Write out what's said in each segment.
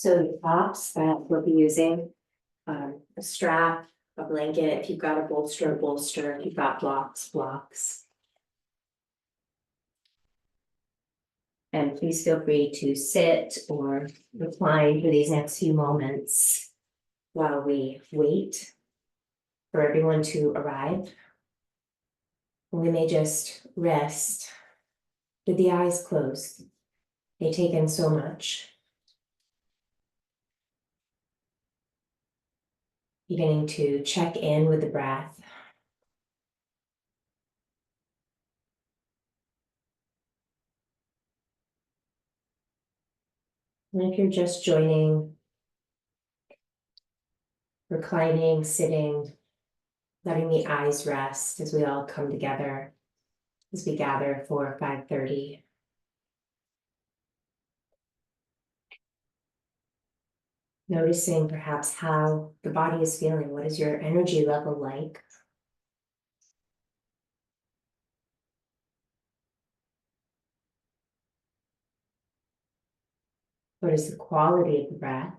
So the props that we'll be using, a strap, a blanket, if you've got a bolster, if you've got blocks. And please feel free to sit or recline for these next few moments while we wait for everyone to arrive. We may just rest with the eyes closed. They take in so much. Beginning to check in with the breath. And if you're just joining, reclining, sitting, letting the eyes rest as we all come together, as we gather for 5:30. Noticing perhaps how the body is feeling. What is your energy level like? What is the quality of the breath?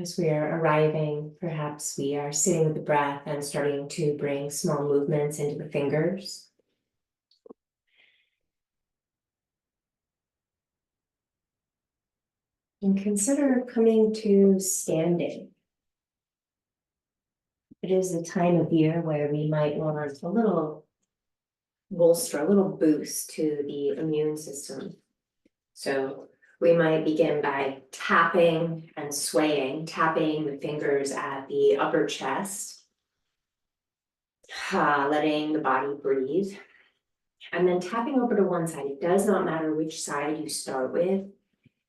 As we are arriving, perhaps we are sitting with the breath and starting to bring small movements into the fingers. And consider coming to standing. It is the time of year where we might want a little bolster, a little boost to the immune system. So we might begin by tapping and swaying, tapping the fingers at the upper chest, letting the body breathe, and then tapping over to one side. It does not matter which side you start with,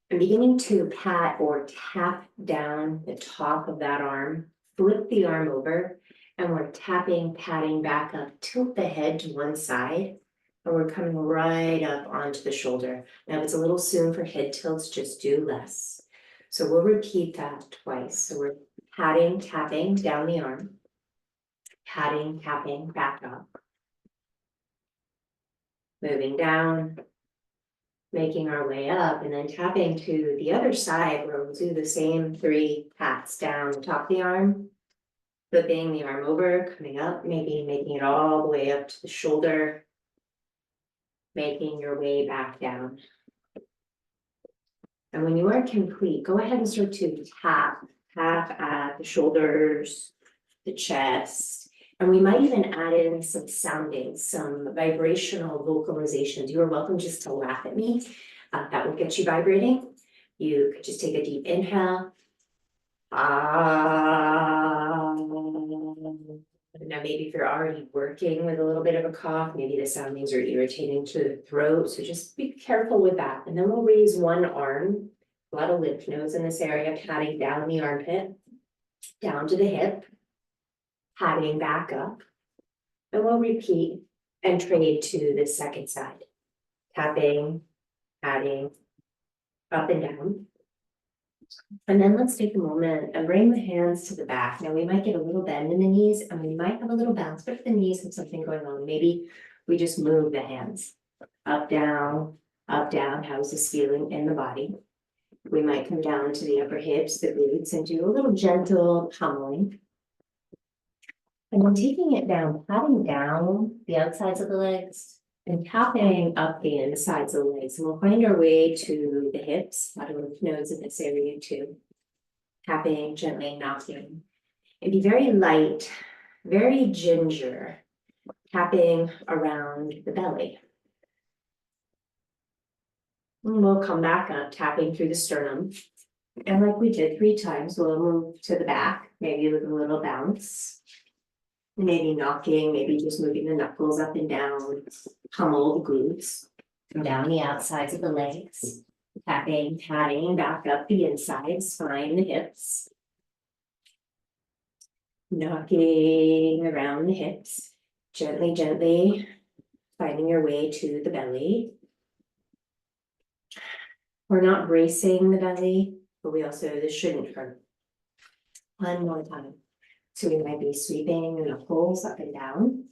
and beginning to pat or tap down the top of that arm, flip the arm over, and we're tapping, patting back up, tilt the head to one side, and we're coming right up onto the shoulder. Now, if it's a little soon for head tilts, just do less. So we'll repeat that twice. So we're patting, tapping down the arm, patting, tapping back up, moving down, making our way up, and then tapping to the other side where we'll do the same 3 pats down the top of the arm, flipping the arm over, coming up, maybe making it all the way up to the shoulder, making your way back down. And when you are complete, go ahead and start to tap at the shoulders, the chest, and we might even add in some sounding, some vibrational vocalizations. You are welcome just to laugh at me. That will get you vibrating. You could just take a deep inhale. Now, maybe if you're already working with a little bit of a cough, maybe the soundings are irritating to the throat. So just be careful with that. And then we'll raise one arm, a lot of lymph nodes in this area, patting down the armpit, down to the hip, patting back up. And we'll repeat and trade to the second side. Tapping, patting, up and down. And then let's take a moment and bring the hands to the back. Now we might get a little bend in the knees and we might have a little bounce, but if the knees have something going on, maybe we just move the hands up, down, how's this feeling in the body? We might come down to the upper hips, the glutes, and do a little gentle pummeling. And then taking it down, patting down the outsides of the legs, And tapping up the insides of the legs, and we'll find our way to the hips, a lot of lymph nodes in this area too. Tapping, gently knocking. And be very light, very ginger, tapping around the belly. And we'll come back up, tapping through the sternum. And like we did 3 times, we'll move to the back, maybe with a little bounce. Maybe knocking, maybe just moving the knuckles up and down, pummel the glutes, come down the outsides of the legs, tapping, patting back up the insides, spine, the hips. Knocking around the hips, gently, gently finding your way to the belly. We're not bracing the belly, but this shouldn't hurt. One more time. So we might be sweeping the knuckles up and down.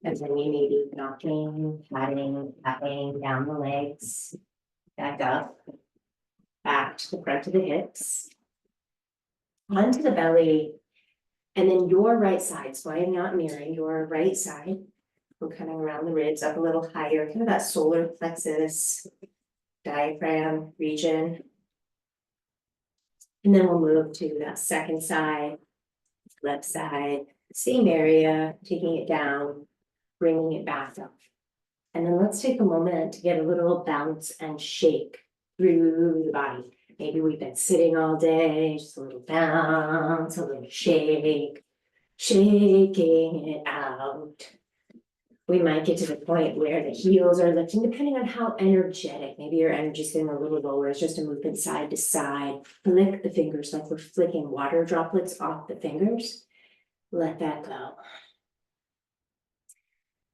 And then we may be knocking, patting, tapping down the legs, back up, back to the front of the hips, onto the belly, and then your right side, so I am not mirroring your right side. We're coming around the ribs up a little higher, kind of that solar plexus, diaphragm region. And then we'll move to that second side, left side, same area, taking it down, bringing it back up. And then let's take a moment to get a little bounce and shake through the body. Maybe we've been sitting all day, just a little bounce, a little shake, shaking it out. We might get to the point where the heels are lifting, depending on how energetic. Maybe your energy is getting a little lower. It's just a movement side to side. Flick the fingers like we're flicking water droplets off the fingers. Let that go.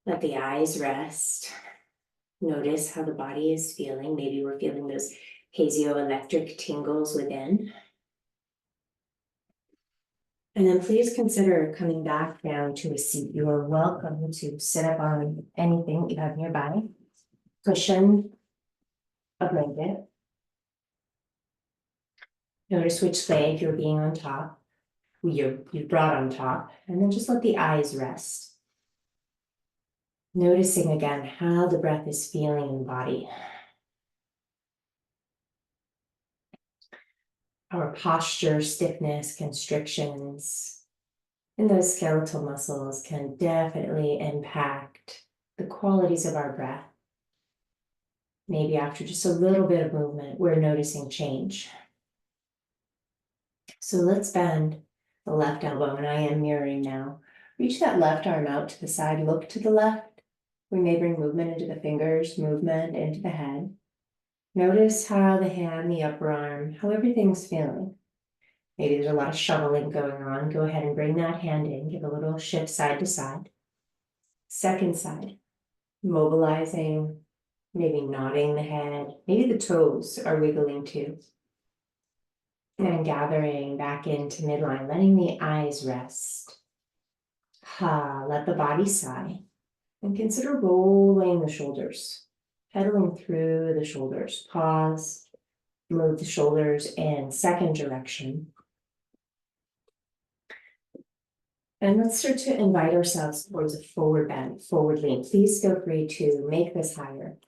Let the eyes rest. Notice how the body is feeling. Maybe we're feeling those piezoelectric tingles within. And then please consider coming back down to a seat. You are welcome to sit up on anything you have nearby. Cushion, a blanket. Notice which leg you're being on top, you brought on top, and then just let the eyes rest. Noticing again how the breath is feeling in the body. Our posture, stiffness, constrictions, and those skeletal muscles can definitely impact the qualities of our breath. Maybe after just a little bit of movement, we're noticing change. So let's bend the left elbow, and I am mirroring now. Reach that left arm out to the side, look to the left. We may bring movement into the fingers, movement into the head. Notice how the hand, the upper arm, how everything's feeling. Maybe there's a lot of shoveling going on. Go ahead and bring that hand in. Give a little shift side to side. Second side. Mobilizing, maybe nodding the head. Maybe the toes are wiggling too. And gathering back into midline, letting the eyes rest. Let the body sigh. And consider rolling the shoulders. Pedaling through the shoulders. Pause. Move the shoulders in second direction. And let's start to invite ourselves towards a forward bend, forward lean. Please feel free to make this higher.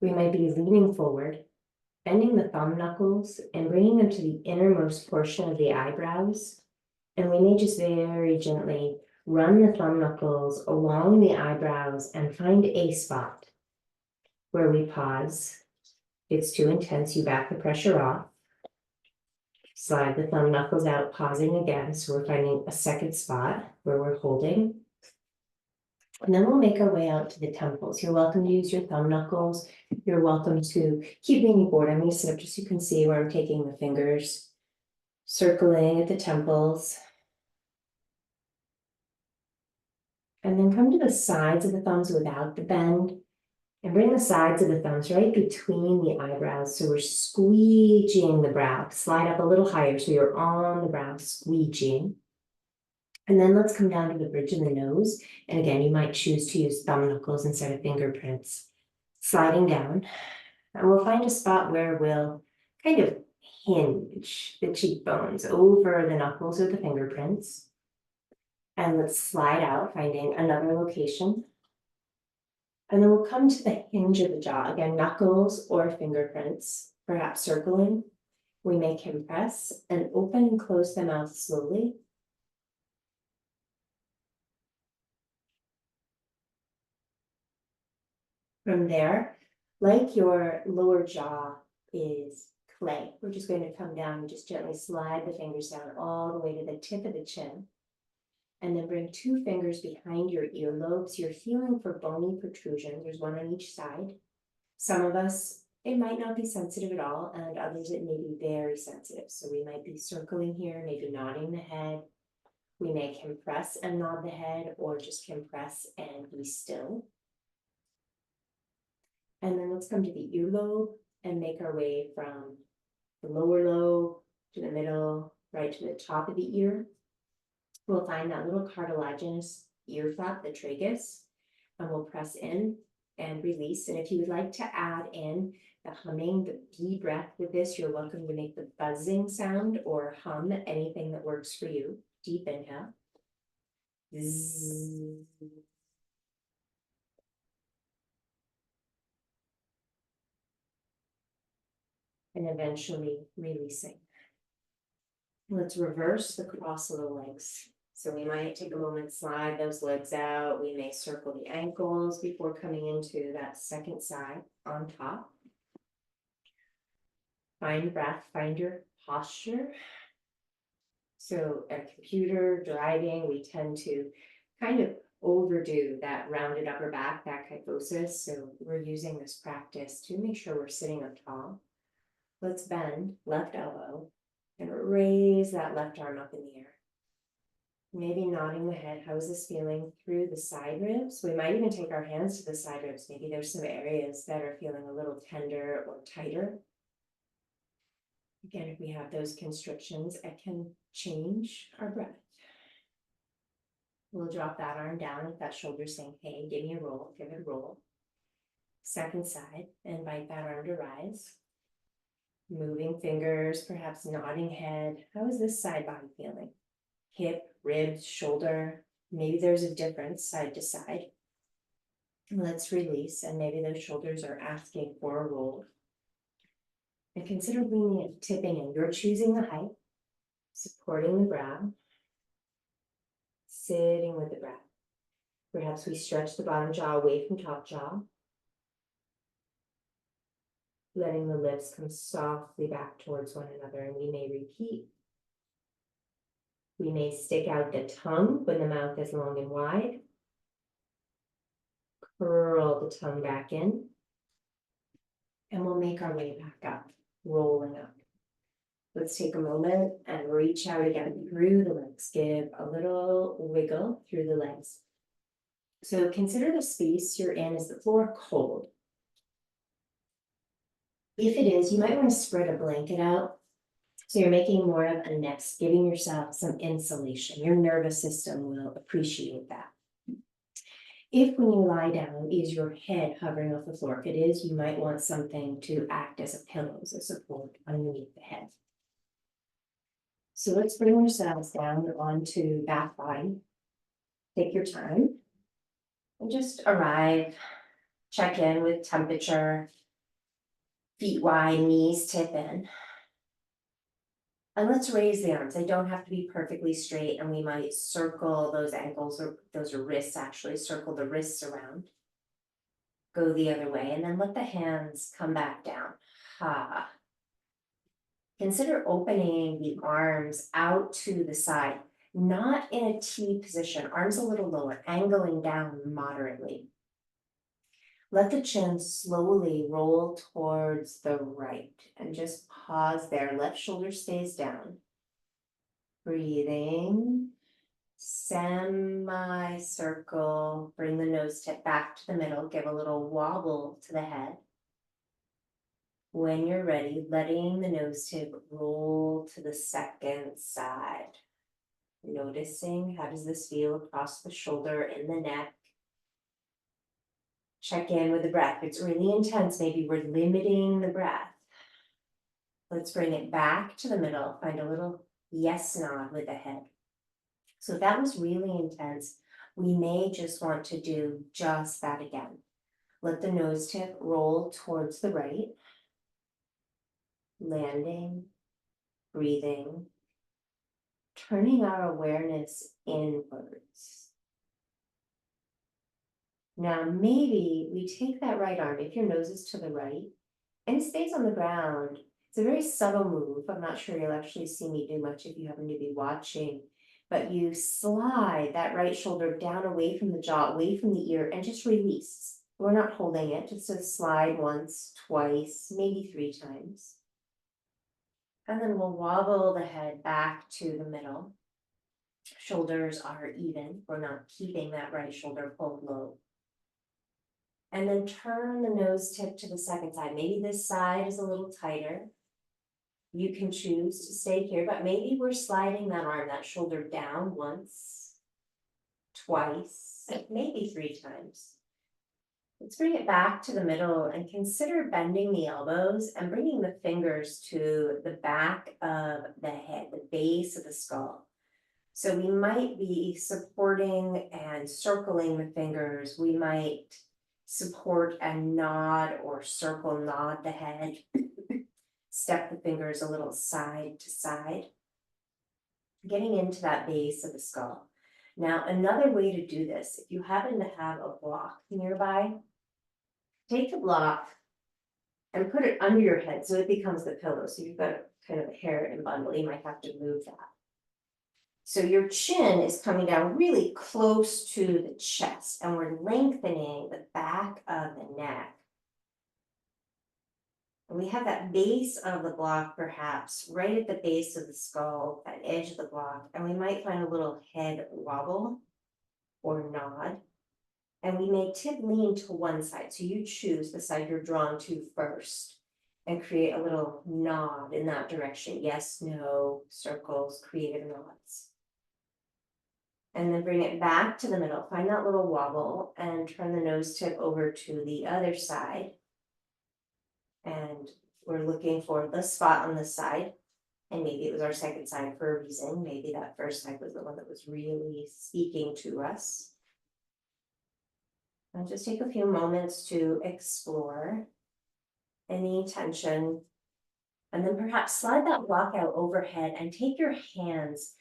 We might be leaning forward, bending the thumb knuckles and bringing them to the innermost portion of the eyebrows. And we may just very gently run the thumb knuckles along the eyebrows and find a spot where we pause. If it's too intense, you back the pressure off. Slide the thumb knuckles out, pausing again. So we're finding a second spot where we're holding. And then we'll make our way out to the temples. You're welcome to use your thumb knuckles. You're welcome to keep leaning forward. I'm going to sit up just so you can see where I'm taking the fingers, circling at the temples. And then come to the sides of the thumbs without the bend. And bring the sides of the thumbs right between the eyebrows. So we're squeegeeing the brow. Slide up a little higher so you're on the brow, squeegeeing. And then let's come down to the bridge of the nose. And again, you might choose to use thumb knuckles instead of fingerprints. Sliding down. And we'll find a spot where we'll kind of hinge the cheekbones over the knuckles or the fingerprints. And let's slide out, finding another location. And then we'll come to the hinge of the jaw, again, knuckles or fingerprints, perhaps circling. We may compress and open and close the mouth slowly. From there, like your lower jaw is clay, we're just going to come down and just gently slide the fingers down all the way to the tip of the chin. And then bring 2 fingers behind your earlobes. You're feeling for bony protrusions. There's one on each side. Some of us, it might not be sensitive at all, and others it may be very sensitive. So we might be circling here, maybe nodding the head. We may compress and nod the head, or just compress and be still. And then let's come to the earlobe and make our way from the lower lobe to the middle, right to the top of the ear. We'll find that little cartilaginous ear flap, the tragus, and we'll press in and release. And if you would like to add in the humming, the deep breath with this, you're welcome to make the buzzing sound or hum, anything that works for you. Deep inhale. Zzz. And eventually releasing. Let's reverse the cross of the legs. So we might take a moment, slide those legs out. We may circle the ankles before coming into that second side on top. Find breath, find your posture. So at computer, driving, we tend to kind of overdo that rounded upper back, that kyphosis. So we're using this practice to make sure we're sitting up tall. Let's bend left elbow and raise that left arm up in the air. Maybe nodding the head. How is this feeling through the side ribs? We might even take our hands to the side ribs. Maybe there's some areas that are feeling a little tender or tighter. Again, if we have those constrictions, I can change our breath. We'll drop that arm down if that shoulder's saying, hey, give me a roll, give it a roll. Second side, invite that arm to rise. Moving fingers, perhaps nodding head. How is this side body feeling? Hip, ribs, shoulder. Maybe there's a difference side to side. Let's release, and maybe those shoulders are asking for a roll. And consider leaning and tipping in. You're choosing the height, supporting the brow, sitting with the breath. Perhaps we stretch the bottom jaw away from top jaw, letting the lips come softly back towards one another, and we may repeat. We may stick out the tongue when the mouth is long and wide. Curl the tongue back in, and we'll make our way back up, rolling up. Let's take a moment and reach out again through the legs. Give a little wiggle through the legs. So consider the space you're in. Is the floor cold? If it is, you might want to spread a blanket out. So you're making more of a nest, giving yourself some insulation. Your nervous system will appreciate that. If when you lie down, is your head hovering off the floor? If it is, you might want something to act as a pillow, as a support underneath the head. So let's bring ourselves down onto back body. Take your time and just arrive. Check in with temperature, feet wide, knees tip in. And let's raise the arms. They don't have to be perfectly straight, and we might circle those ankles, or those are wrists actually, circle the wrists around. Go the other way, and then let the hands come back down. Ha. Consider opening the arms out to the side, not in a T position, arms a little lower, angling down moderately. Let the chin slowly roll towards the right, and just pause there. Left shoulder stays down. Breathing, semi-circle, bring the nose tip back to the middle, give a little wobble to the head. When you're ready, letting the nose tip roll to the second side. Noticing, how does this feel across the shoulder, in the neck? Check in with the breath. If it's really intense, maybe we're limiting the breath. Let's bring it back to the middle. Find a little yes nod with the head. So if that was really intense, we may just want to do just that again. Let the nose tip roll towards the right, landing, breathing, turning our awareness inwards. Now, maybe we take that right arm, if your nose is to the right, and it stays on the ground. It's a very subtle move. I'm not sure you'll actually see me do much if you happen to be watching, but you slide that right shoulder down away from the jaw, away from the ear, and just release. We're not holding it, just a slide once, twice, maybe 3 times. And then we'll wobble the head back to the middle. Shoulders are even. We're not keeping that right shoulder pulled low. And then turn the nose tip to the second side. Maybe this side is a little tighter. You can choose to stay here, but maybe we're sliding that arm, that shoulder down once, twice, maybe 3 times. Let's bring it back to the middle and consider bending the elbows and bringing the fingers to the back of the head, the base of the skull. So we might be supporting and circling the fingers. We might support and nod or circle, nod the head. Step the fingers a little side to side, getting into that base of the skull. Now, another way to do this, if you happen to have a block nearby, take the block and put it under your head so it becomes the pillow. So you've got a kind of a hair and bundle, you might have to move that. So your chin is coming down really close to the chest, and we're lengthening the back of the neck. And we have that base of the block perhaps right at the base of the skull, that edge of the block, and we might find a little head wobble or nod. And we may tip lean to one side. So you choose the side you're drawn to first and create a little nod in that direction. Yes, no, circles, creative nods. And then bring it back to the middle. Find that little wobble and turn the nose tip over to the other side. And we're looking for the spot on this side. And maybe it was our second side for a reason. Maybe that first side was the one that was really speaking to us. And just take a few moments to explore any tension. And then perhaps slide that block out overhead and take your hands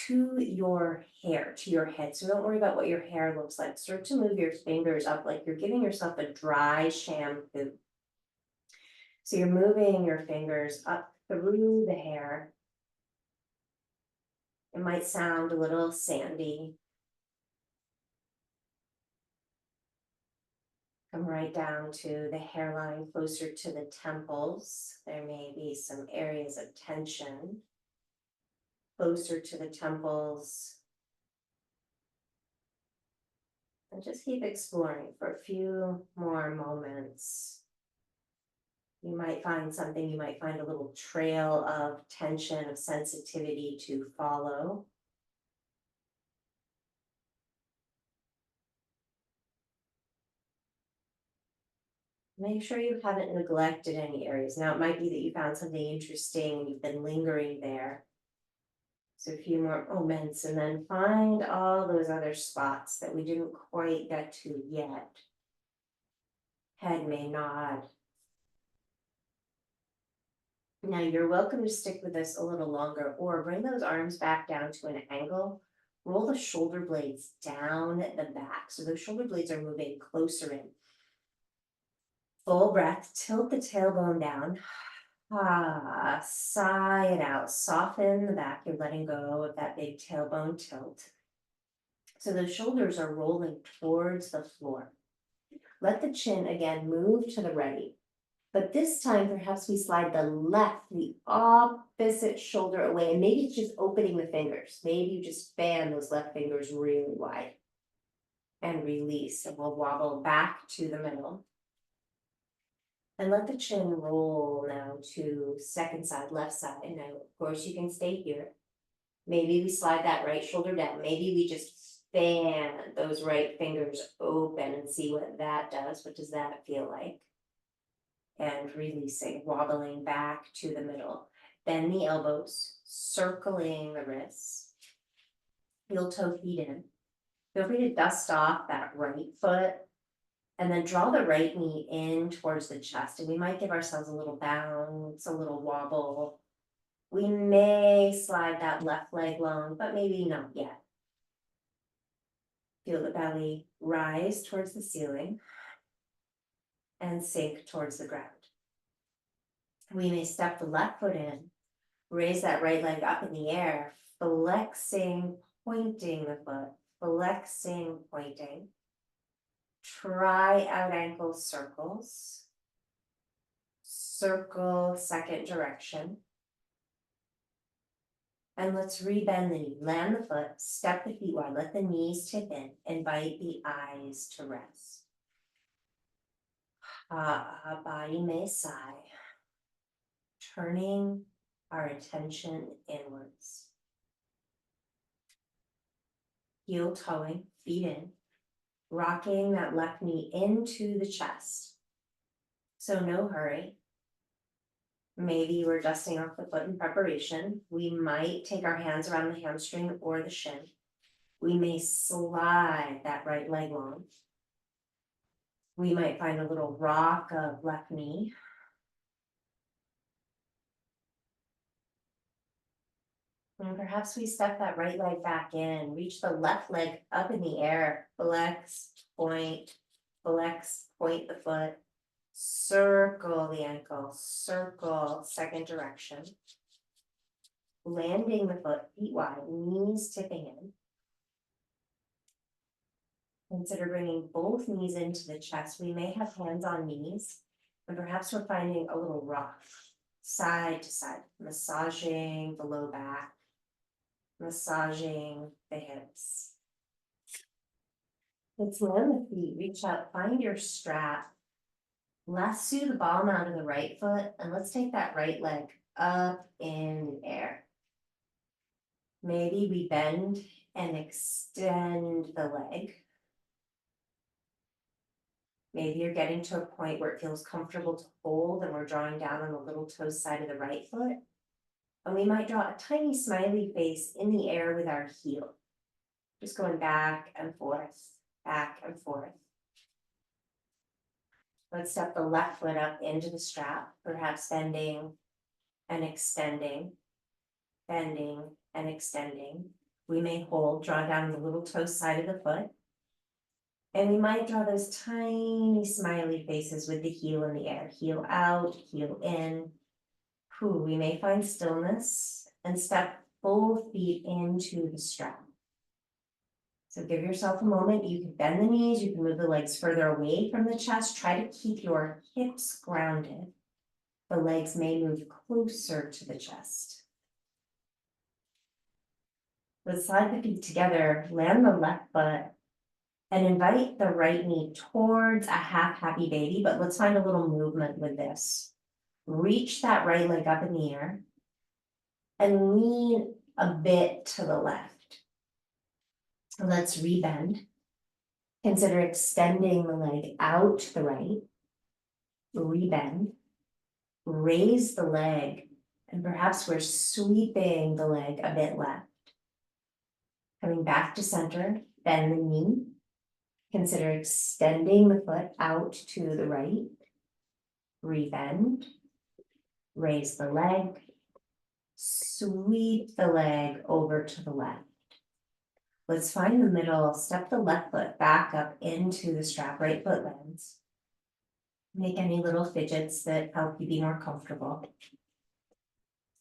to your hair, to your head. So don't worry about what your hair looks like. Start to move your fingers up like you're giving yourself a dry shampoo. So you're moving your fingers up through the hair. It might sound a little sandy. Come right down to the hairline, closer to the temples. There may be some areas of tension. Closer to the temples. And just keep exploring for a few more moments. You might find something, you might find a little trail of tension, of sensitivity to follow. Make sure you haven't neglected any areas. Now, it might be that you found something interesting and you've been lingering there. So a few more moments, and then find all those other spots that we didn't quite get to yet. Head may nod. Now you're welcome to stick with this a little longer, or bring those arms back down to an angle. Roll the shoulder blades down the back. So those shoulder blades are moving closer in. Full breath, tilt the tailbone down. Sigh it out, soften the back. You're letting go of that big tailbone tilt. So the shoulders are rolling towards the floor. Let the chin again move to the right. But this time, perhaps we slide the opposite shoulder away. And maybe it's just opening the fingers. Maybe you just fan those left fingers really wide. And release. And we'll wobble back to the middle. And let the chin roll now to second side, left side. Now, of course, you can stay here. Maybe we slide that right shoulder down. Maybe we just fan those right fingers open and see what that does. What does that feel like? And releasing, wobbling back to the middle. Bend the elbows, circling the wrists. Heel toe feet in. Feel free to dust off that right foot And then draw the right knee in towards the chest, and we might give ourselves a little bounce, a little wobble. We may slide that left leg long, but maybe not yet. Feel the belly rise towards the ceiling and sink towards the ground. We may step the left foot in, raise that right leg up in the air, flexing, pointing the foot, flexing, pointing. Try out ankle circles. Circle second direction. And let's rebend the knee, land the foot, step the feet wide, let the knees tip in, invite the eyes to rest. Body may sigh, turning our attention inwards. Heel toeing, feet in, rocking that left knee into the chest. So no hurry. Maybe we're dusting off the foot in preparation. We might take our hands around the hamstring or the shin. We may slide that right leg long. We might find a little rock of left knee. And perhaps we step that right leg back in, reach the left leg up in the air, flex, point the foot, circle the ankle, circle second direction. Landing the foot, feet wide, knees tipping in. Consider bringing both knees into the chest. We may have hands on knees, and perhaps we're finding a little rock, side to side, massaging the low back, massaging the hips. Let's land the feet, reach out, find your strap. Lasso the ball out of the right foot, and let's take that right leg up in the air. Maybe we bend and extend the leg. Maybe you're getting to a point where it feels comfortable to hold and we're drawing down on the little toe side of the right foot. And we might draw a tiny smiley face in the air with our heel. Just going back and forth, back and forth. Let's step the left foot up into the strap, perhaps bending and extending, bending and extending. We may hold, draw down the little toe side of the foot. And we might draw those tiny smiley faces with the heel in the air. Heel out, heel in. We may find stillness and step both feet into the strap. So give yourself a moment. You can bend the knees, you can move the legs further away from the chest. Try to keep your hips grounded. The legs may move closer to the chest. Let's slide the feet together, land the left foot, and invite the right knee towards a half happy baby, but let's find a little movement with this. Reach that right leg up in the air and lean a bit to the left. Let's rebend. Consider extending the leg out to the right. Rebend. Raise the leg, and perhaps we're sweeping the leg a bit left. Coming back to center, bend the knee. Consider extending the foot out to the right. Rebend. Raise the leg. Sweep the leg over to the left. Let's find the middle. Step the left foot back up into the strap. Right foot lands. Make any little fidgets that help you be more comfortable.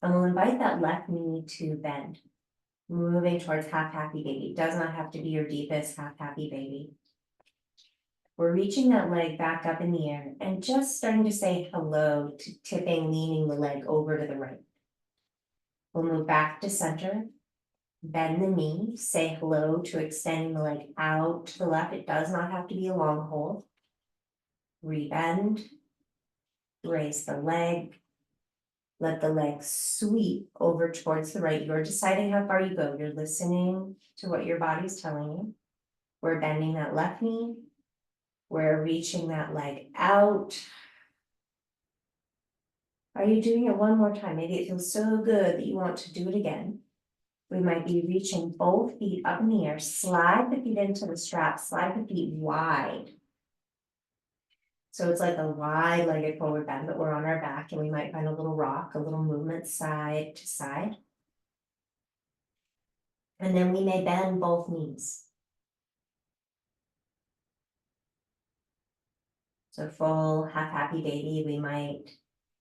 And we'll invite that left knee to bend. Moving towards half happy baby. Does not have to be your deepest half happy baby. We're reaching that leg back up in the air and just starting to say hello to tipping, leaning the leg over to the right. We'll move back to center, bend the knee, say hello to extending the leg out to the left. It does not have to be a long hold. Rebend, raise the leg, let the leg sweep over towards the right. You're deciding how far you go. You're listening to what your body's telling you. We're bending that left knee. We're reaching that leg out. Are you doing it one more time? Maybe it feels so good that you want to do it again. We might be reaching both feet up in the air. Slide the feet into the strap. Slide the feet wide. So it's like a wide-legged forward bend, but we're on our back and we might find a little rock, a little movement side to side. And then we may bend both knees. So full half happy baby, we might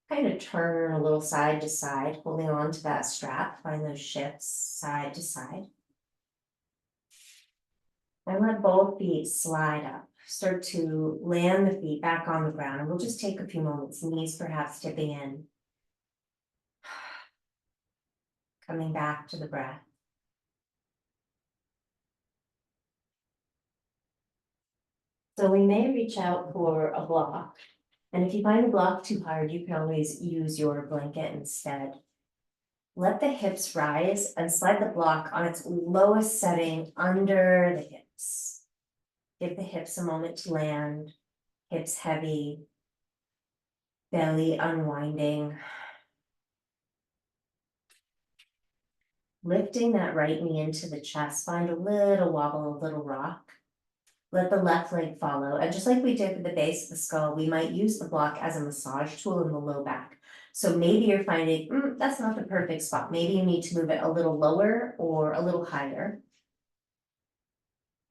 kind of turn a little side to side, holding on to that strap, find those shifts side to side. And let both feet slide up. Start to land the feet back on the ground, and we'll just take a few moments, knees perhaps tipping in. Coming back to the breath. So we may reach out for a block. And if you find the block too hard, you can always use your blanket instead. Let the hips rise and slide the block on its lowest setting under the hips. Give the hips a moment to land, hips heavy, belly unwinding. Lifting that right knee into the chest, find a little wobble, a little rock. Let the left leg follow. And just like we did at the base of the skull, we might use the block as a massage tool in the low back. So maybe you're finding, that's not the perfect spot. Maybe you need to move it a little lower or a little higher.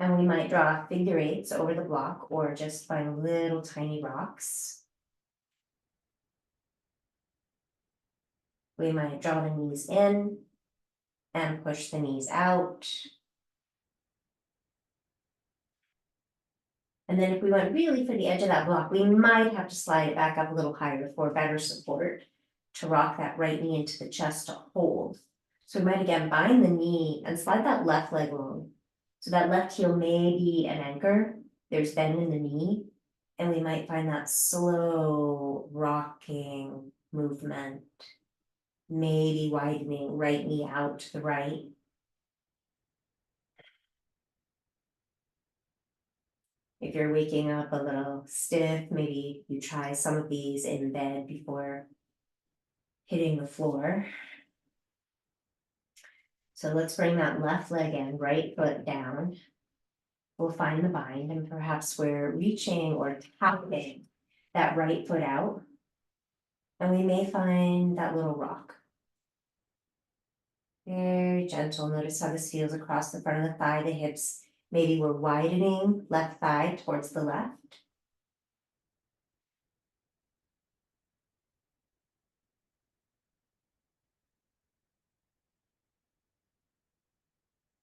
And we might draw figure eights over the block or just find little tiny rocks. We might draw the knees in and push the knees out. And then if we went really for the edge of that block, we might have to slide it back up a little higher for better support to rock that right knee into the chest to hold. So we might again bind the knee and slide that left leg long. So that left heel may be an anchor. There's bend in the knee. And we might find that slow rocking movement. Maybe widening right knee out to the right. If you're waking up a little stiff, maybe you try some of these in bed before hitting the floor. So let's bring that left leg in, right foot down. We'll find the bind, and perhaps we're reaching or tapping that right foot out. And we may find that little rock. Very gentle. Notice how this feels across the front of the thigh, the hips. Maybe we're widening left thigh towards the left.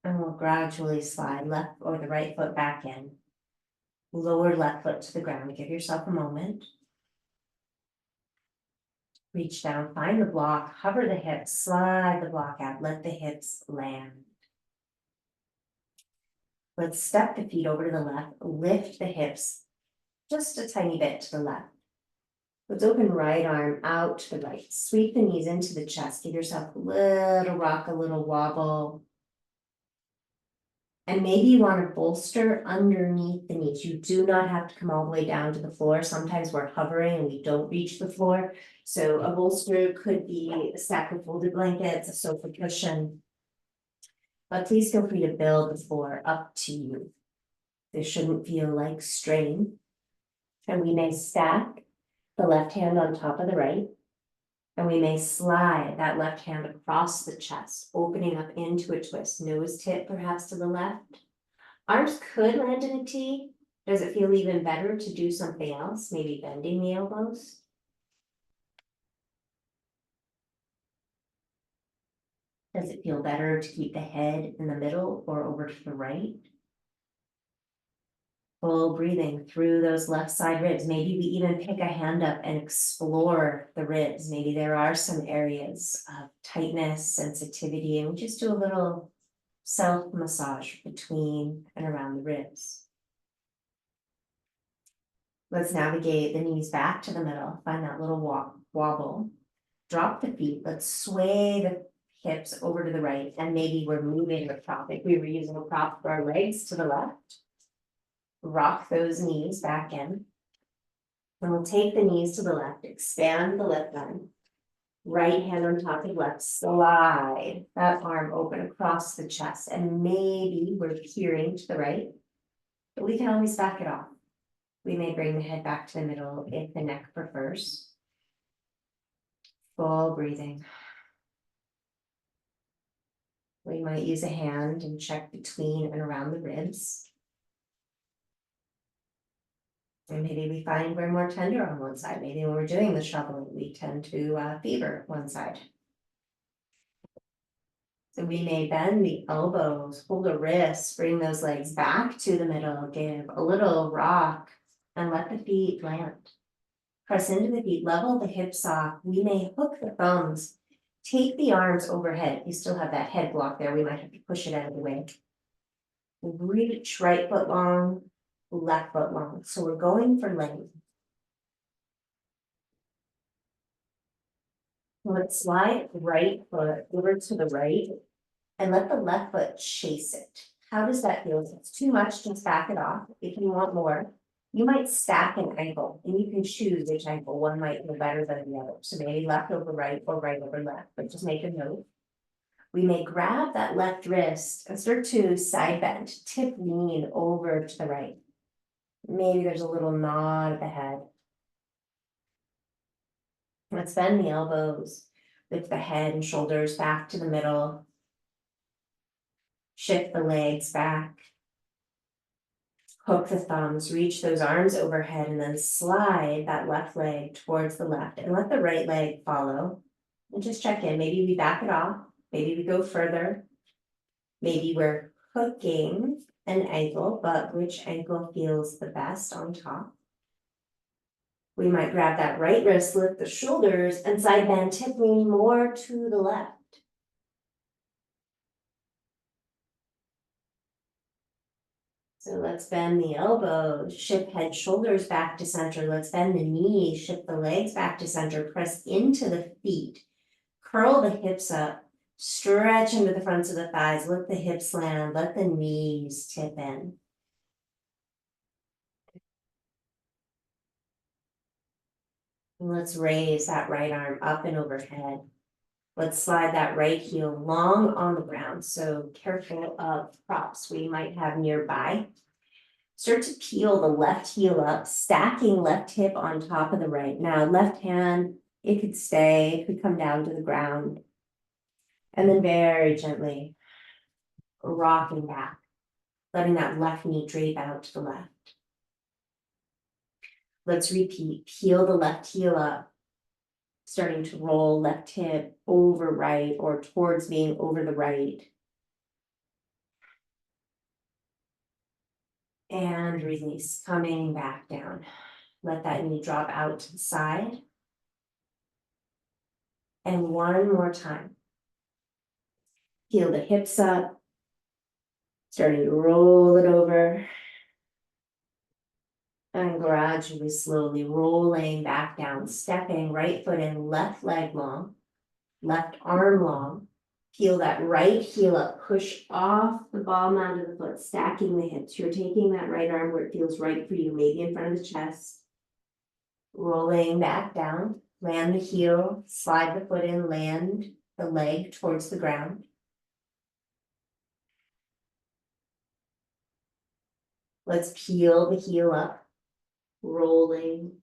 And we'll gradually slide left or the right foot back in. Lower left foot to the ground. Give yourself a moment. Reach down, find the block, hover the hips, slide the block out, let the hips land. Let's step the feet over to the left, lift the hips just a tiny bit to the left. Let's open right arm out to the right. Sweep the knees into the chest. Give yourself a little rock, a little wobble. And maybe you want to bolster underneath the knees. You do not have to come all the way down to the floor. Sometimes we're hovering and we don't reach the floor. So a bolster could be a stack of folded blankets, a sofa cushion. But please feel free to build the floor up to you. This shouldn't feel like strain. And we may stack the left hand on top of the right. And we may slide that left hand across the chest, opening up into a twist. Nose tip perhaps to the left. Arms could land in a T. Does it feel even better to do something else? Maybe bending the elbows? Does it feel better to keep the head in the middle or over to the right? Full breathing through those left side ribs. Maybe we even pick a hand up and explore the ribs. Maybe there are some areas of tightness, sensitivity, and we just do a little self-massage between and around the ribs. Let's navigate the knees back to the middle. Find that little wobble. Drop the feet. Let's sway the hips over to the right. And maybe we're moving the prop. If we were using a prop for our legs to the left. Rock those knees back in. And we'll take the knees to the left, expand the left arm. Right hand on top of left, slide that arm open across the chest. And maybe we're peering to the right, but we can always back it off. We may bring the head back to the middle if the neck prefers. Full breathing. We might use a hand and check between and around the ribs. And maybe we find we're more tender on one side. Maybe when we're doing the shoveling, we tend to fever one side. So we may bend the elbows, hold the wrists, bring those legs back to the middle, give a little rock, and let the feet land. Press into the feet, level the hips off. We may hook the thumbs, take the arms overhead. You still have that head block there. We might have to push it out of the way. Reach right foot long, left foot long. So we're going for length. Let's slide right foot over to the right and let the left foot chase it. How does that feel? If it's too much, just back it off. If you want more, you might stack an ankle and you can choose which ankle. One might feel better than the other. So maybe left over right or right over left, but just make a note. We may grab that left wrist and start to side bend, tip lean over to the right. Maybe there's a little nod at the head. Let's bend the elbows, lift the head and shoulders back to the middle. Shift the legs back. Hook the thumbs, reach those arms overhead, and then slide that left leg towards the left and let the right leg follow. And just check in. Maybe we back it off. Maybe we go further. Maybe we're hooking an ankle, but which ankle feels the best on top? We might grab that right wrist, lift the shoulders, and side bend, tip lean more to the left. So let's bend the elbows, shift head, shoulders back to center. Let's bend the knees, shift the legs back to center, press into the feet. Curl the hips up, stretch into the fronts of the thighs, let the hips land, let the knees tip in. Let's raise that right arm up and overhead. Let's slide that right heel long on the ground. So careful of props we might have nearby. Start to peel the left heel up, stacking left hip on top of the right. Now left hand, it could stay, it could come down to the ground. And then very gently rocking back, letting that left knee drape out to the left. Let's repeat, peel the left heel up, starting to roll left hip over right or towards being over the right. And release, coming back down. Let that knee drop out to the side. And one more time. Peel the hips up, starting to roll it over. And gradually, slowly rolling back down, stepping right foot in, left leg long, left arm long. Peel that right heel up, push off the ball mound of the foot, stacking the hips. You're taking that right arm where it feels right for you, maybe in front of the chest. Rolling back down, land the heel, slide the foot in, land the leg towards the ground. Let's peel the heel up, rolling.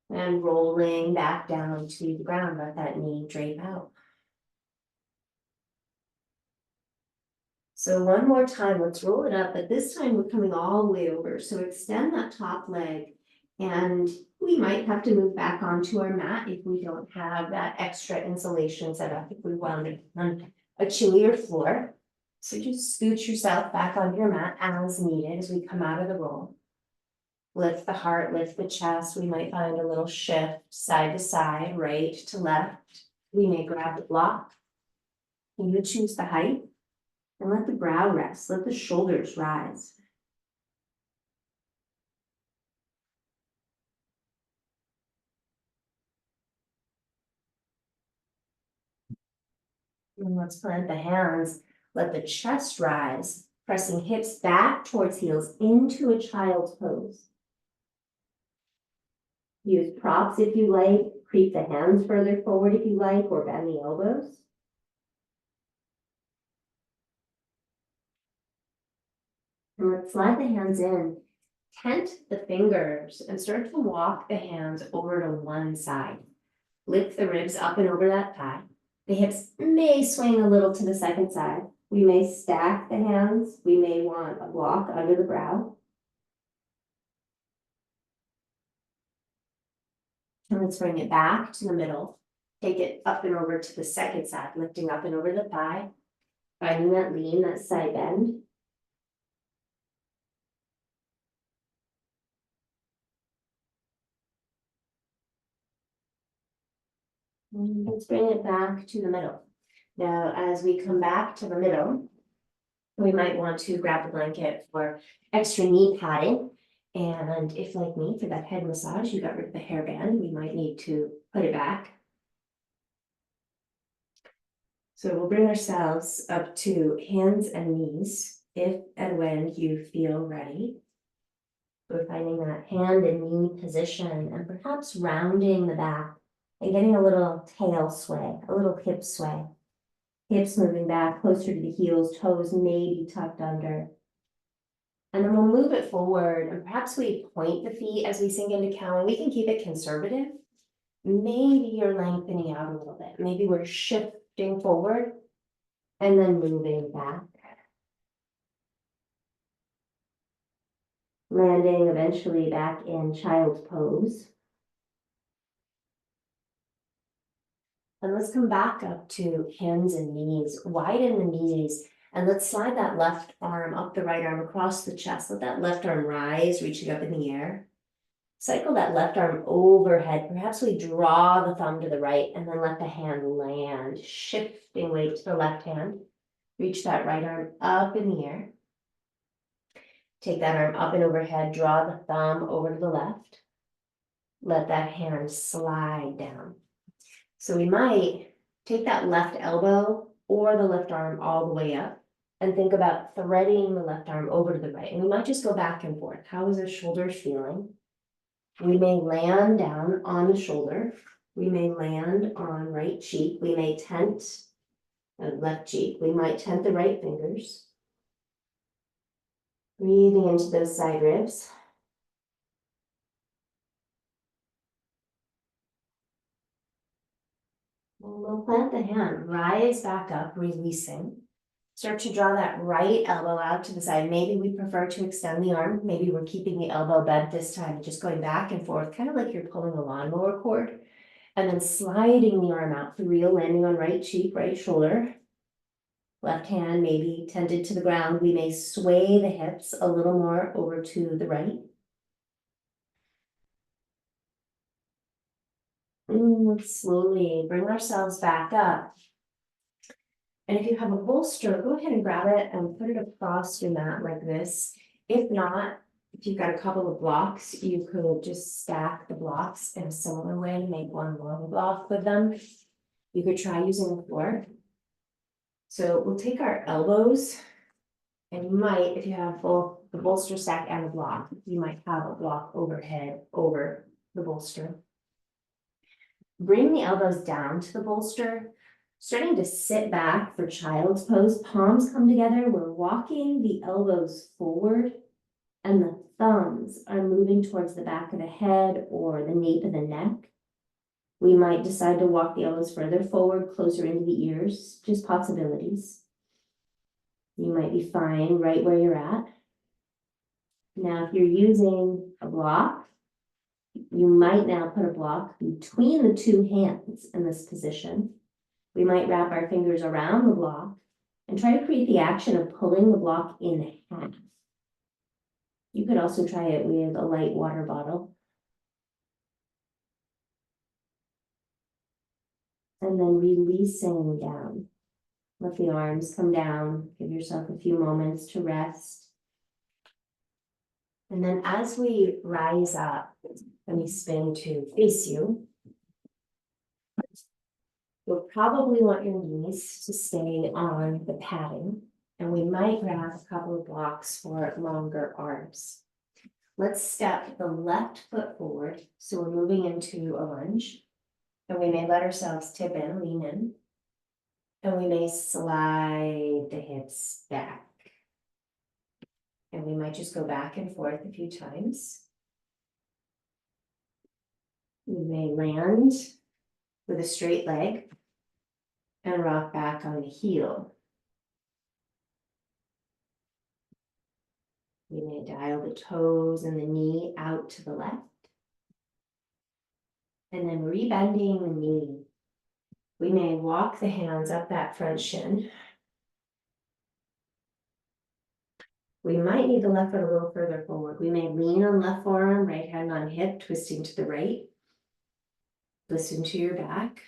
And rolling back down to the ground, let that knee drape out. So one more time, let's roll it up, but this time we're coming all the way over. So extend that top leg, and we might have to move back onto our mat if we don't have that extra insulation set up, if we want on a chillier floor. So just scooch yourself back onto your mat as needed as we come out of the roll. Lift the heart, lift the chest. We might find a little shift side to side, right to left. We may grab the block. You choose the height and let the brow rest. Let the shoulders rise. And let's plant the hands. Let the chest rise, pressing hips back towards heels into a child's pose. Use props if you like. Creep the hands further forward if you like, or bend the elbows. And let's slide the hands in, tent the fingers, and start to walk the hands over to one side. Lift the ribs up and over that thigh. The hips may swing a little to the second side. We may stack the hands. We may want a block under the brow. And let's bring it back to the middle. Take it up and over to the second side, lifting up and over the thigh. Finding that lean, that side bend. And let's bring it back to the middle. Now, as we come back to the middle, we might want to grab the blanket for extra knee padding. And if, like me, for that head massage, you got rid of the hairband, we might need to put it back. So we'll bring ourselves up to hands and knees if and when you feel ready. We're finding that hand and knee position and perhaps rounding the back and getting a little tail sway, a little hip sway. Hips moving back closer to the heels, toes maybe tucked under. And then we'll move it forward and perhaps we point the feet as we sink into cow, and we can keep it conservative. Maybe you're lengthening out a little bit. Maybe we're shifting forward and then moving back. Landing eventually back in child's pose. And let's come back up to hands and knees, widen the knees, and let's slide that left arm up the right arm across the chest. Let that left arm rise, reaching up in the air. Cycle that left arm overhead. Perhaps we draw the thumb to the right and then let the hand land, shifting weight to the left hand. Reach that right arm up in the air. Take that arm up and overhead, draw the thumb over to the left. Let that hand slide down. So we might take that left elbow or the left arm all the way up and think about threading the left arm over to the right. And we might just go back and forth. How is the shoulder feeling? We may land down on the shoulder. We may land on right cheek. We may tent left cheek. We might tent the right fingers. Breathing into those side ribs. We'll plant the hand, rise back up, releasing. Start to draw that right elbow out to the side. Maybe we prefer to extend the arm. Maybe we're keeping the elbow bent this time, just going back and forth, kind of like you're pulling a lawnmower cord. And then sliding the arm out for real, landing on right cheek, right shoulder. Left hand maybe tented to the ground. We may sway the hips a little more over to the right. Let's slowly bring ourselves back up. And if you have a bolster, go ahead and grab it and put it across your mat like this. If not, if you've got a couple of blocks, you could just stack the blocks in a similar way, make one long block with them. You could try using the floor. So we'll take our elbows, and you might, if you have both the bolster stack and the block, you might have a block overhead over the bolster. Bring the elbows down to the bolster, starting to sit back for child's pose. Palms come together. We're walking the elbows forward and the thumbs are moving towards the back of the head or the nape of the neck. We might decide to walk the elbows further forward, closer into the ears, just possibilities. You might be fine right where you're at. Now, if you're using a block, you might now put a block between the two hands in this position. We might wrap our fingers around the block and try to create the action of pulling the block in half. You could also try it with a light water bottle. And then releasing down. Let the arms come down. Give yourself a few moments to rest. And then as we rise up and we spin to face you, you'll probably want your knees to stay on the padding, and we might grab a couple of blocks for longer arms. Let's step the left foot forward, so we're moving into a lunge, and we may let ourselves tip in, lean in, and we may slide the hips back. And we might just go back and forth a few times. We may land with a straight leg and rock back on the heel. We may dial the toes and the knee out to the left. And then rebending the knee. We may walk the hands up that front shin. We might need the left foot a little further forward. We may lean on left forearm, right hand on hip, twisting to the right. Listen to your back.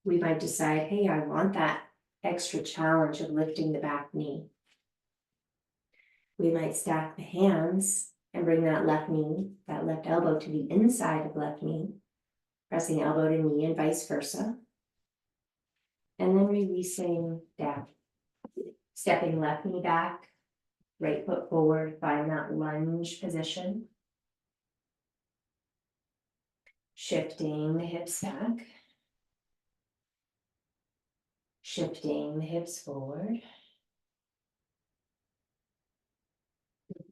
We might decide, hey, I want that extra challenge of lifting the back knee. We might stack the hands and bring that left knee, that left elbow to the inside of left knee, pressing elbow to knee and vice versa. And then releasing down. Stepping left knee back, right foot forward, find that lunge position. Shifting the hips back. Shifting the hips forward.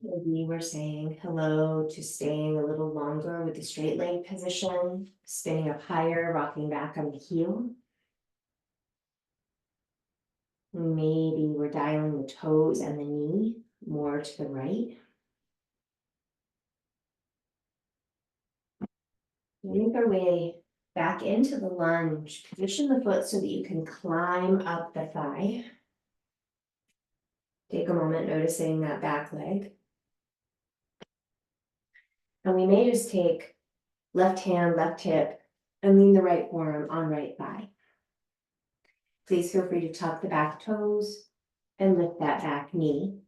Maybe we're saying hello to staying a little longer with the straight leg position, spinning up higher, rocking back on the heel. Maybe we're dialing the toes and the knee more to the right. Make our way back into the lunge. Position the foot so that you can climb up the thigh. Take a moment noticing that back leg. And we may just take left hand, left hip, and lean the right forearm on right thigh. Please feel free to tuck the back toes and lift that back knee.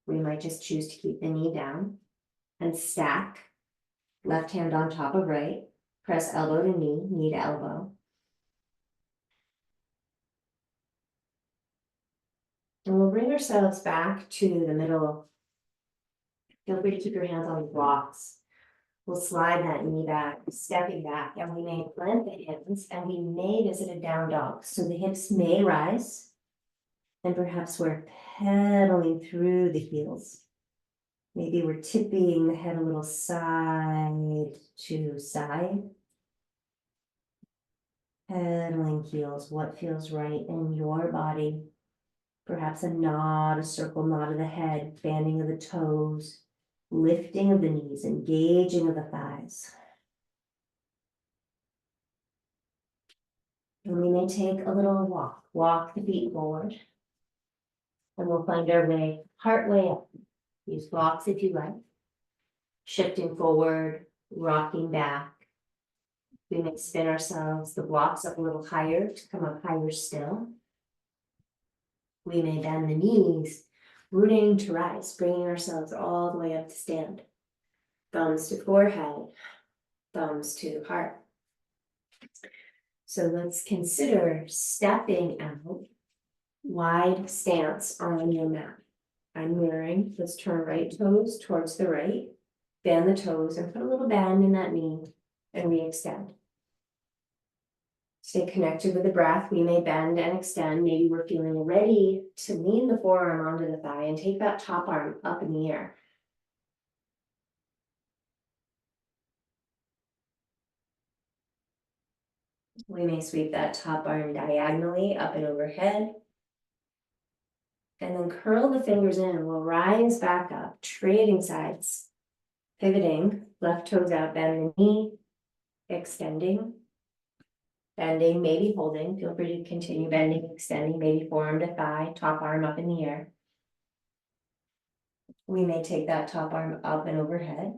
We might just choose to keep the knee down and stack left hand on top of right. Press elbow to knee, knee to elbow. And we'll bring ourselves back to the middle. Feel free to keep your hands on the blocks. We'll slide that knee back, stepping back, and we may plant the hands, and we may visit a down dog. So the hips may rise, and perhaps we're pedaling through the heels. Maybe we're tipping the head a little side to side. Pedaling heels, what feels right in your body. Perhaps a nod, a circle nod of the head, bending of the toes, lifting of the knees, engaging of the thighs. And we may take a little walk the feet forward. And we'll find our way partway up. Use blocks if you like. Shifting forward, rocking back. We may spin ourselves, the blocks up a little higher to come up higher still. We may bend the knees, rooting to rise, bringing ourselves all the way up to stand. Thumbs to forehead, thumbs to heart. So let's consider stepping out, wide stance on your mat. I'm mirroring. Let's turn right toes towards the right, bend the toes and put a little bend in that knee and re-extend. Stay connected with the breath. We may bend and extend. Maybe we're feeling ready to lean the forearm onto the thigh and take that top arm up in the air. We may sweep that top arm diagonally up and overhead. And then curl the fingers in. We'll rise back up, trading sides. Pivoting, left toes out, bend the knee, extending. Bending, maybe holding. Feel free to continue bending, extending, maybe forearm to thigh, top arm up in the air. We may take that top arm up and overhead.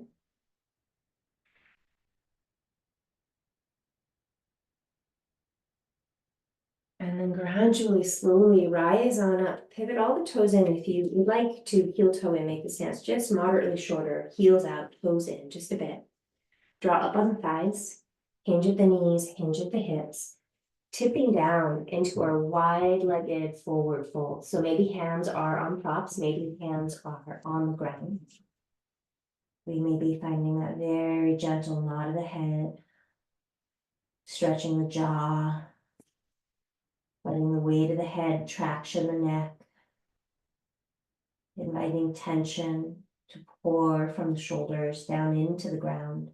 And then gradually, slowly rise on up. Pivot all the toes in. If you would like to heel toe in, make the stance just moderately shorter. Heels out, toes in, just a bit. Draw up on the thighs. Hinge at the knees, hinge at the hips. Tipping down into our wide-legged forward fold. So maybe hands are on props, maybe hands are on the ground. We may be finding that very gentle nod of the head, stretching the jaw, letting the weight of the head traction the neck. inviting tension to pour from the shoulders down into the ground.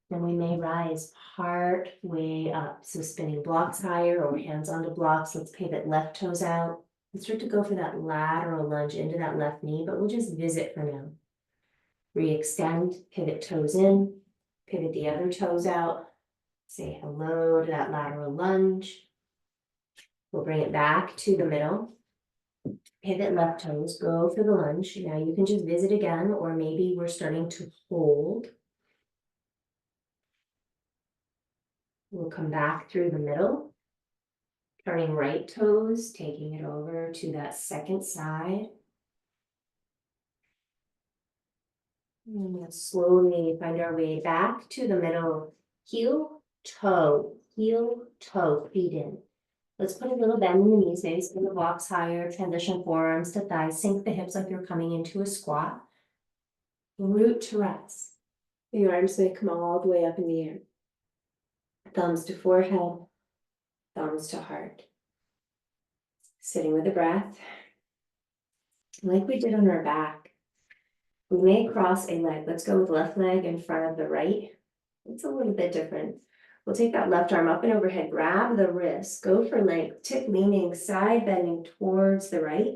Then we may rise part way up. So spinning blocks higher or hands onto blocks. Let's pivot left toes out. And start to go for that lateral lunge into that left knee, but we'll just visit for now. Re-extend, pivot toes in, pivot the other toes out. Say hello to that lateral lunge. We'll bring it back to the middle. Pivot left toes, go for the lunge. Now you can just visit again, or maybe we're starting to hold. We'll come back through the middle. Turning right toes, taking it over to that second side. And we'll slowly find our way back to the middle. Heel, toe, feet in. Let's put a little bend in the knees, maybe spin the blocks higher, transition forearms to thighs, sink the hips like you're coming into a squat. Root to rest. Your arms may come all the way up in the air. Thumbs to forehead, thumbs to heart. Sitting with the breath. Like we did on our back. We may cross a leg. Let's go with left leg in front of the right. It's a little bit different. We'll take that left arm up and overhead, grab the wrist, go for length, tip leaning, side bending towards the right.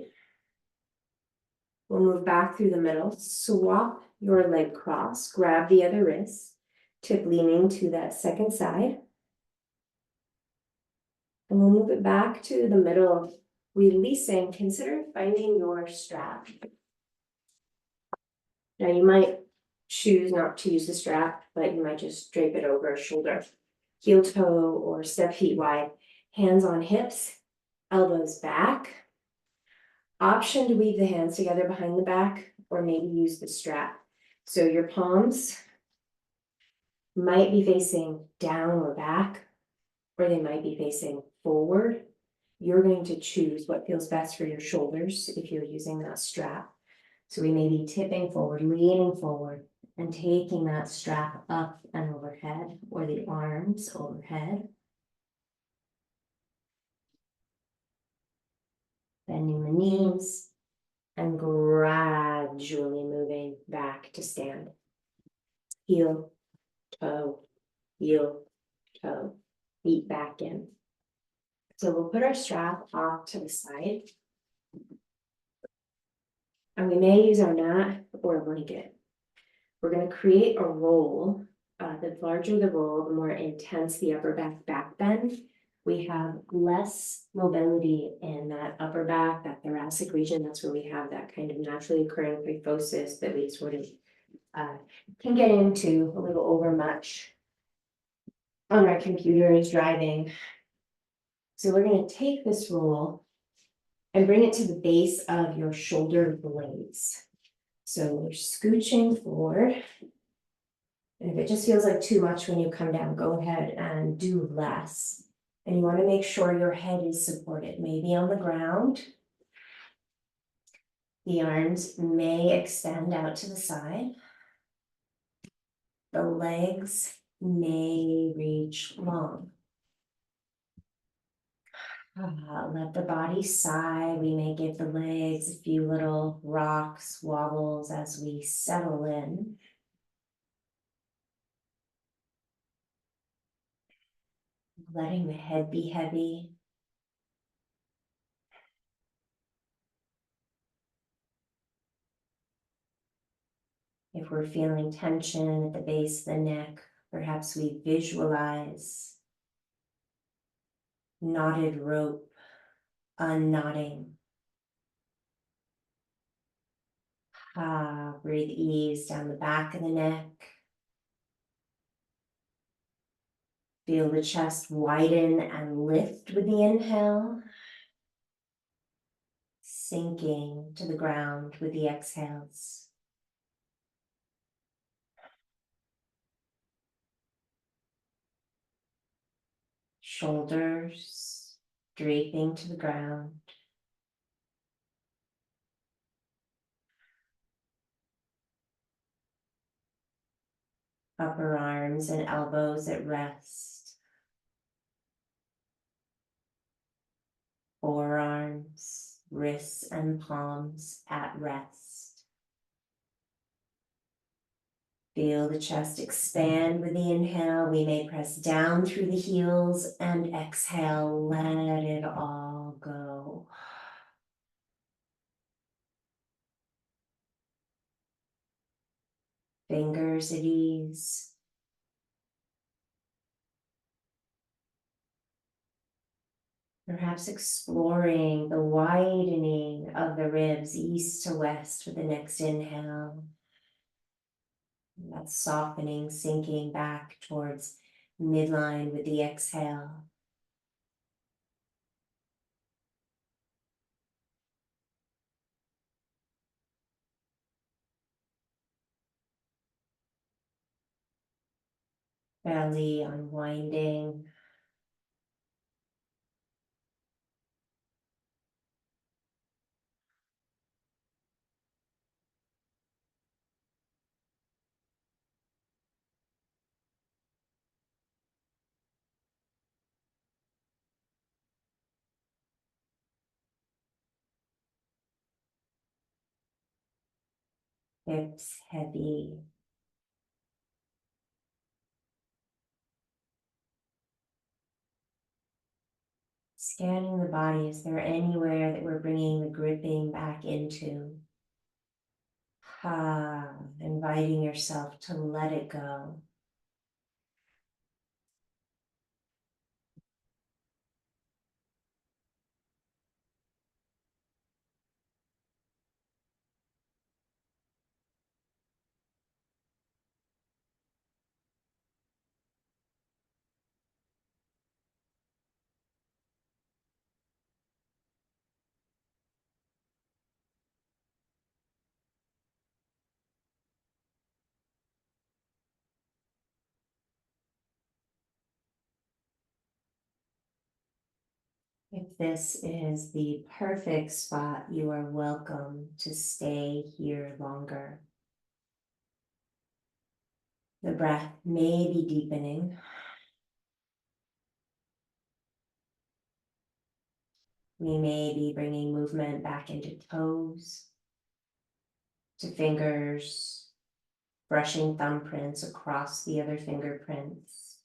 We'll move back through the middle, swap your leg cross, grab the other wrist, tip leaning to that second side. And we'll move it back to the middle, releasing. Consider finding your strap. Now you might choose not to use the strap, but you might just drape it over a shoulder. Heel toe or step feet wide, hands on hips, elbows back. Option to weave the hands together behind the back or maybe use the strap. So your palms might be facing down or back, or they might be facing forward. You're going to choose what feels best for your shoulders if you're using that strap. So we may be tipping forward, leaning forward, and taking that strap up and overhead, or the arms overhead. Bending the knees and gradually moving back to stand. Heel, toe, feet back in. So we'll put our strap off to the side. And we may use our mat or a blanket. We're going to create a roll. The larger the roll, the more intense the upper back bend. We have less mobility in that upper back, that thoracic region. That's where we have that kind of naturally occurring kyphosis that we sort of can get into a little over much on our computers driving. So we're going to take this roll and bring it to the base of your shoulder blades. So we're scooching forward. And if it just feels like too much when you come down, go ahead and do less. And you want to make sure your head is supported, maybe on the ground. The arms may extend out to the side. The legs may reach long. Let the body sigh. We may give the legs a few little rocks, wobbles as we settle in. Letting the head be heavy. If we're feeling tension at the base of the neck, perhaps we visualize knotted rope unknotting. Breathe ease down the back of the neck. Feel the chest widen and lift with the inhale. Sinking to the ground with the exhales. Shoulders draping to the ground. Upper arms and elbows at rest. Forearms, wrists, and palms at rest. Feel the chest expand with the inhale. We may press down through the heels and exhale, let it all go. Fingers at ease. Perhaps exploring the widening of the ribs east to west with the next inhale. That softening, sinking back towards midline with the exhale. Belly unwinding. Hips heavy. Scanning the body, is there anywhere that we're bringing the gripping back into? Inviting yourself to let it go. If this is the perfect spot, you are welcome to stay here longer. The breath may be deepening. We may be bringing movement back into toes, to fingers, brushing thumbprints across the other fingerprints.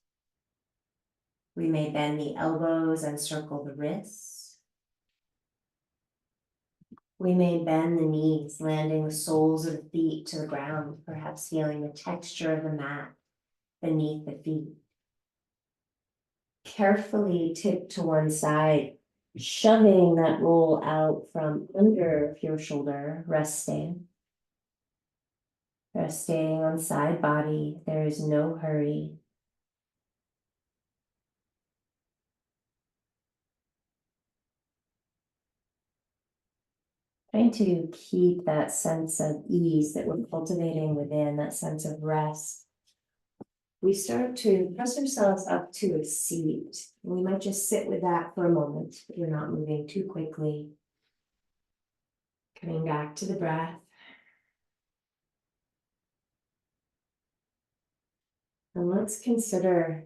We may bend the elbows and circle the wrists. We may bend the knees, landing the soles of the feet to the ground, perhaps feeling the texture of the mat beneath the feet. Carefully tip to one side, shoving that roll out from under your shoulder, resting. Resting on side body, there is no hurry. Trying to keep that sense of ease that we're cultivating within, that sense of rest. We start to press ourselves up to a seat. We might just sit with that for a moment. We're not moving too quickly. Coming back to the breath. And let's consider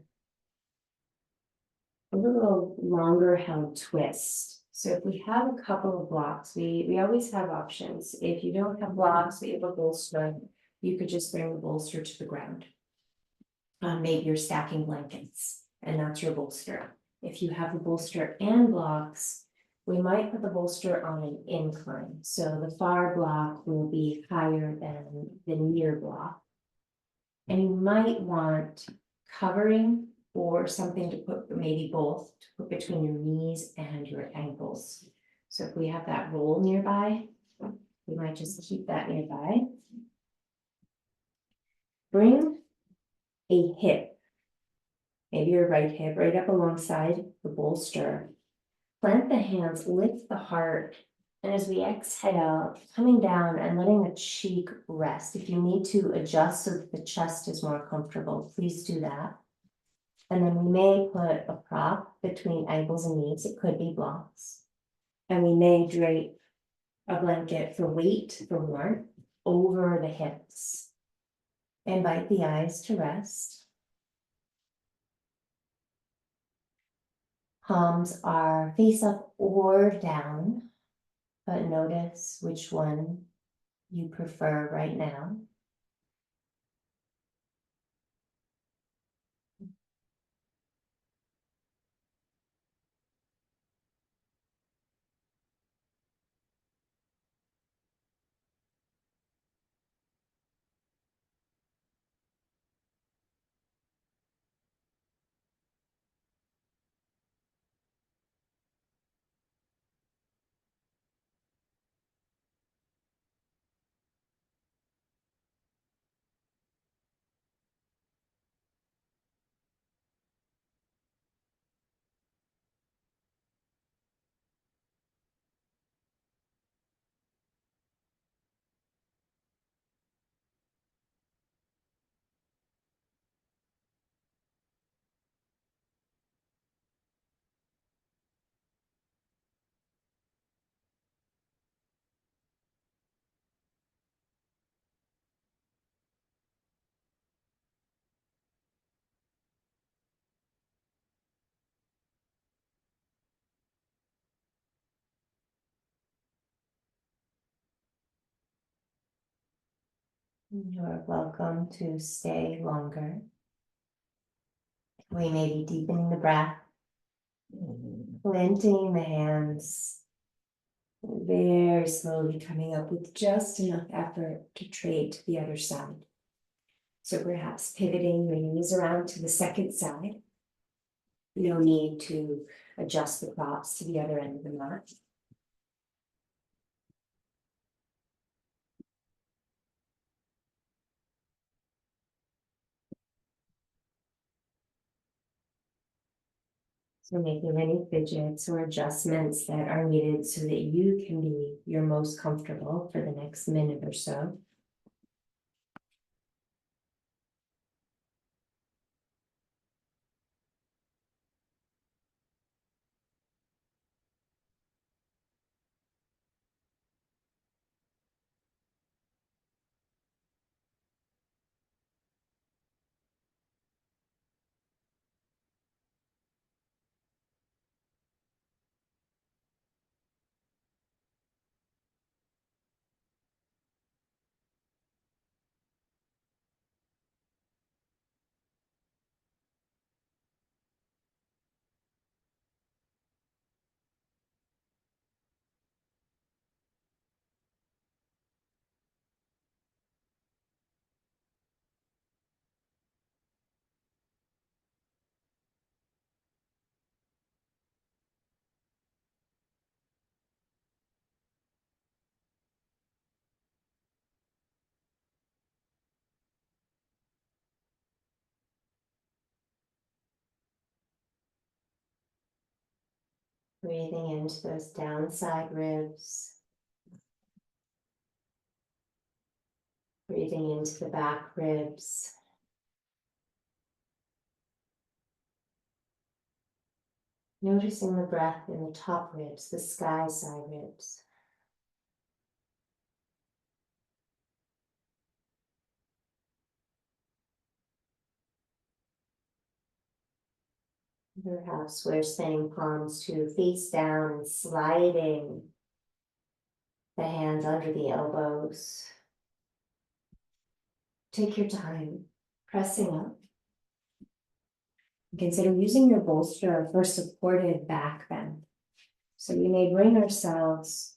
a little longer held twist. So if we have a couple of blocks, we always have options. If you don't have blocks, we have a bolster. You could just bring the bolster to the ground. Maybe you're stacking blankets and that's your bolster. If you have a bolster and blocks, we might put the bolster on an incline. So the far block will be higher than the near block. And you might want covering or something to put, maybe both, to put between your knees and your ankles. So if we have that roll nearby, we might just keep that nearby. Bring a hip, maybe your right hip, right up alongside the bolster. Plant the hands, lift the heart, and as we exhale, coming down and letting the cheek rest. If you need to adjust so that the chest is more comfortable, please do that. And then we may put a prop between ankles and knees. It could be blocks. And we may drape a blanket for weight, for warmth, over the hips. Invite the eyes to rest. Palms are face up or down, but notice which one you prefer right now. You are welcome to stay longer. We may be deepening the breath, planting the hands, very slowly coming up with just enough effort to trade to the other side. So perhaps pivoting the knees around to the second side. No need to adjust the props to the other end of the mat. So making any fidgets or adjustments that are needed so that you can be your most comfortable for the next minute or so. Breathing into those downside ribs. Breathing into the back ribs. Noticing the breath in the top ribs, the sky side ribs. Perhaps we're sending palms to face down and sliding the hands under the elbows. Take your time, pressing up. Consider using your bolster for supported back bend. So we may bring ourselves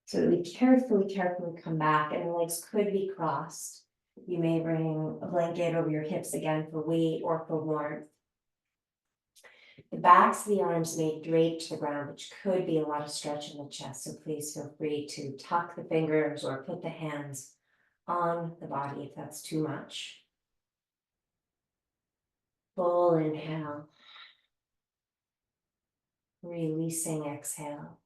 so that we carefully come back, and the legs could be crossed. You may bring a blanket over your hips again for weight or for warmth. The backs of the arms may drape to the ground, which could be a lot of stretch in the chest. So please feel free to tuck the fingers or put the hands on the body if that's too much. Full inhale. Releasing exhale.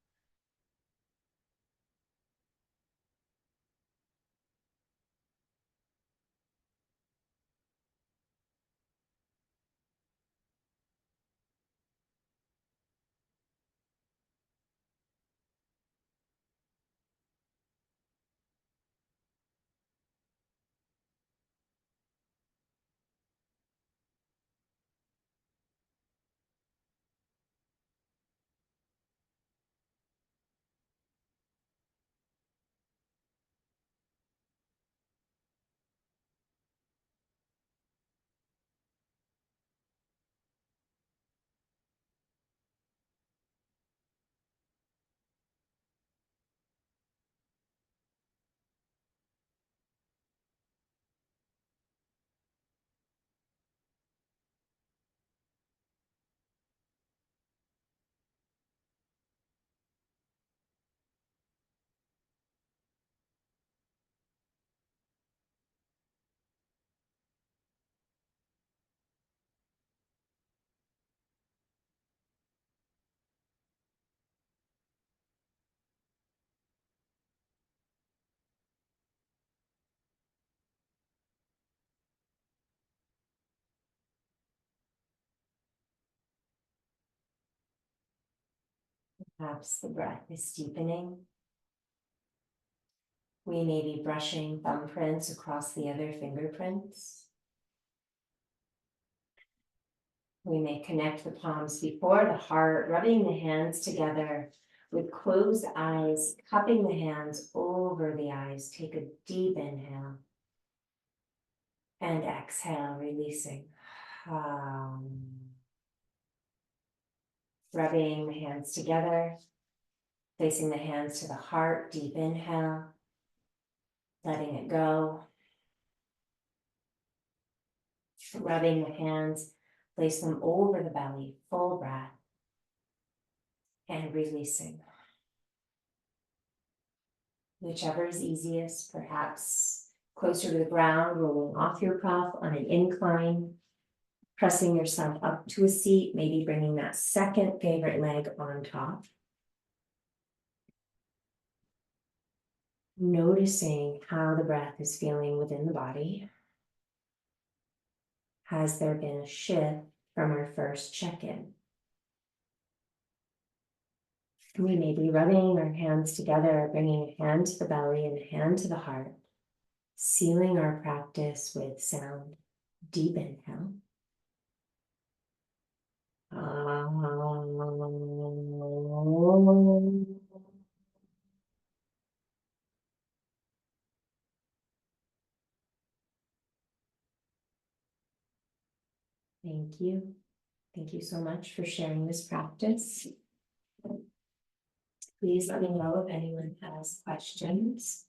Perhaps the breath is deepening. We may be brushing thumbprints across the other fingerprints. We may connect the palms before the heart, rubbing the hands together with closed eyes, cupping the hands over the eyes. Take a deep inhale and exhale, releasing. Rubbing the hands together, placing the hands to the heart, deep inhale, letting it go. Rubbing the hands, place them over the belly, full breath, and releasing. Whichever is easiest, perhaps closer to the ground, rolling off your cuff on an incline, pressing yourself up to a seat, maybe bringing that second favorite leg on top. Noticing how the breath is feeling within the body. Has there been a shift from our first check-in? We may be rubbing our hands together, bringing a hand to the belly and a hand to the heart, sealing our practice with sound. Deep inhale. Thank you. Thank you so much for sharing this practice. Please let me know if anyone has questions.